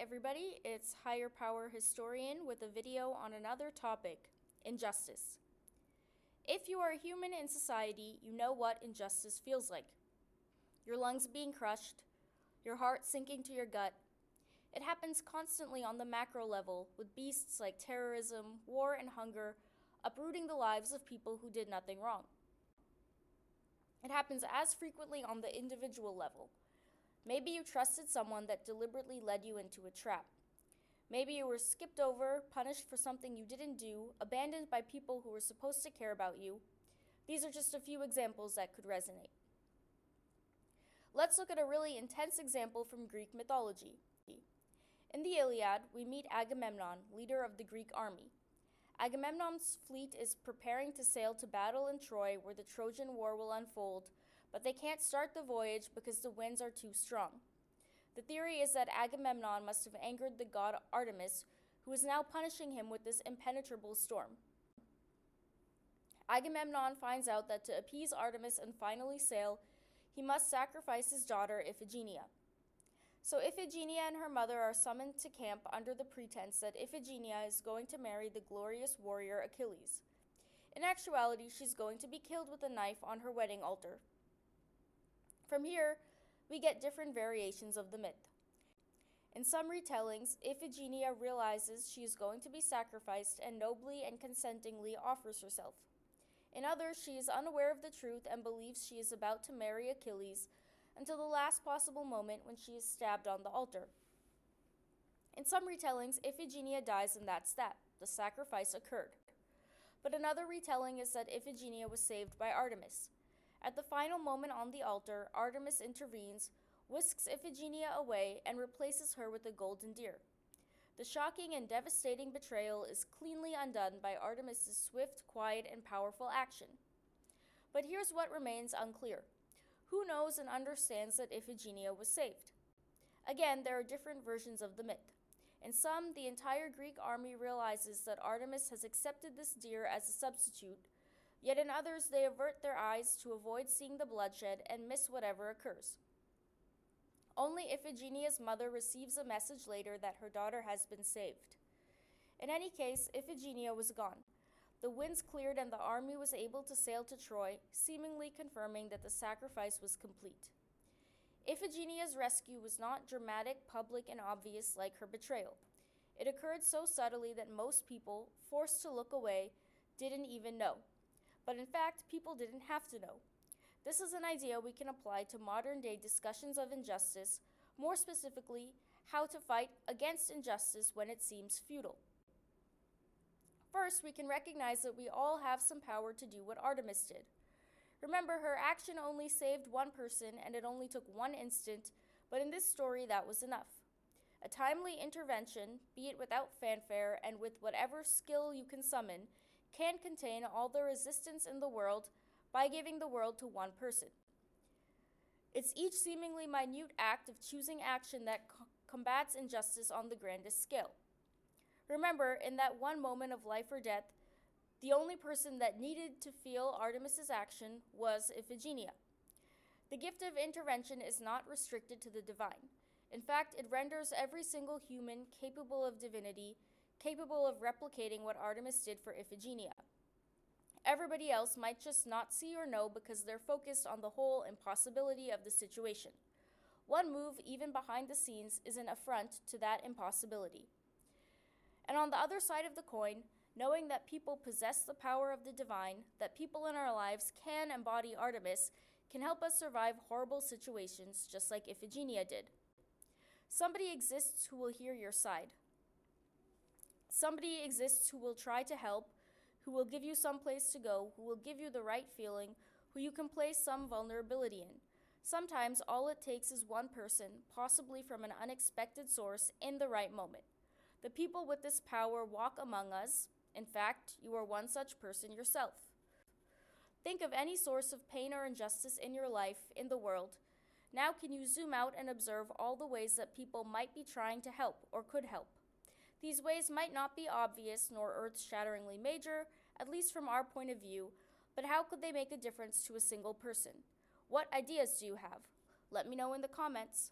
everybody, it's Higher Power Historian with a video on another topic, injustice. If you are a human in society, you know what injustice feels like. Your lungs being crushed, your heart sinking to your gut. It happens constantly on the macro level with beasts like terrorism, war, and hunger uprooting the lives of people who did nothing wrong. It happens as frequently on the individual level. Maybe you trusted someone that deliberately led you into a trap. Maybe you were skipped over, punished for something you didn't do, abandoned by people who were supposed to care about you. These are just a few examples that could resonate. Let's look at a really intense example from Greek mythology. In the Iliad, we meet Agamemnon, leader of the Greek army. Agamemnon's fleet is preparing to sail to battle in Troy where the Trojan War will unfold, but they can't start the voyage because the winds are too strong. The theory is that Agamemnon must have angered the god Artemis, who is now punishing him with this impenetrable storm. Agamemnon finds out that to appease Artemis and finally sail, he must sacrifice his daughter Iphigenia. So Iphigenia and her mother are summoned to camp under the pretense that Iphigenia is going to marry the glorious warrior Achilles. In actuality, she's going to be killed with a knife on her wedding altar. From here, we get different variations of the myth. In some retellings, Iphigenia realizes she is going to be sacrificed and nobly and consentingly offers herself. In others, she is unaware of the truth and believes she is about to marry Achilles until the last possible moment when she is stabbed on the altar. In some retellings, Iphigenia dies and that's that. The sacrifice occurred. But another retelling is that Iphigenia was saved by Artemis. At the final moment on the altar, Artemis intervenes, whisks Iphigenia away, and replaces her with a golden deer. The shocking and devastating betrayal is cleanly undone by Artemis's swift, quiet, and powerful action. But here's what remains unclear. Who knows and understands that Iphigenia was saved? Again, there are different versions of the myth. In some, the entire Greek army realizes that Artemis has accepted this deer as a substitute, yet in others they avert their eyes to avoid seeing the bloodshed and miss whatever occurs. Only Iphigenia's mother receives a message later that her daughter has been saved. In any case, Iphigenia was gone. The winds cleared and the army was able to sail to Troy, seemingly confirming that the sacrifice was complete. Iphigenia's rescue was not dramatic, public, and obvious like her betrayal. It occurred so subtly that most people, forced to look away, didn't even know. But in fact, people didn't have to know. This is an idea we can apply to modern-day discussions of injustice, more specifically, how to fight against injustice when it seems futile. First, we can recognize that we all have some power to do what Artemis did. Remember, her action only saved one person and it only took one instant, but in this story that was enough. A timely intervention, be it without fanfare and with whatever skill you can summon, can contain all the resistance in the world by giving the world to one person. It's each seemingly minute act of choosing action that combats injustice on the grandest scale. Remember, in that one moment of life or death, the only person that needed to feel Artemis's action was Iphigenia. The gift of intervention is not restricted to the divine. In fact, it renders every single human capable of divinity, capable of replicating what Artemis did for Iphigenia. Everybody else might just not see or know because they're focused on the whole impossibility of the situation. One move, even behind the scenes, is an affront to that impossibility. And on the other side of the coin, knowing that people possess the power of the divine, that people in our lives can embody Artemis, can help us survive horrible situations just like Iphigenia did. Somebody exists who will hear your side. Somebody exists who will try to help, who will give you some place to go, who will give you the right feeling, who you can place some vulnerability in. Sometimes all it takes is one person, possibly from an unexpected source, in the right moment. The people with this power walk among us. In fact, you are one such person yourself. Think of any source of pain or injustice in your life, in the world. Now can you zoom out and observe all the ways that people might be trying to help or could help? These ways might not be obvious nor earth-shatteringly major, at least from our point of view, but how could they make a difference to a single person? What ideas do you have? Let me know in the comments.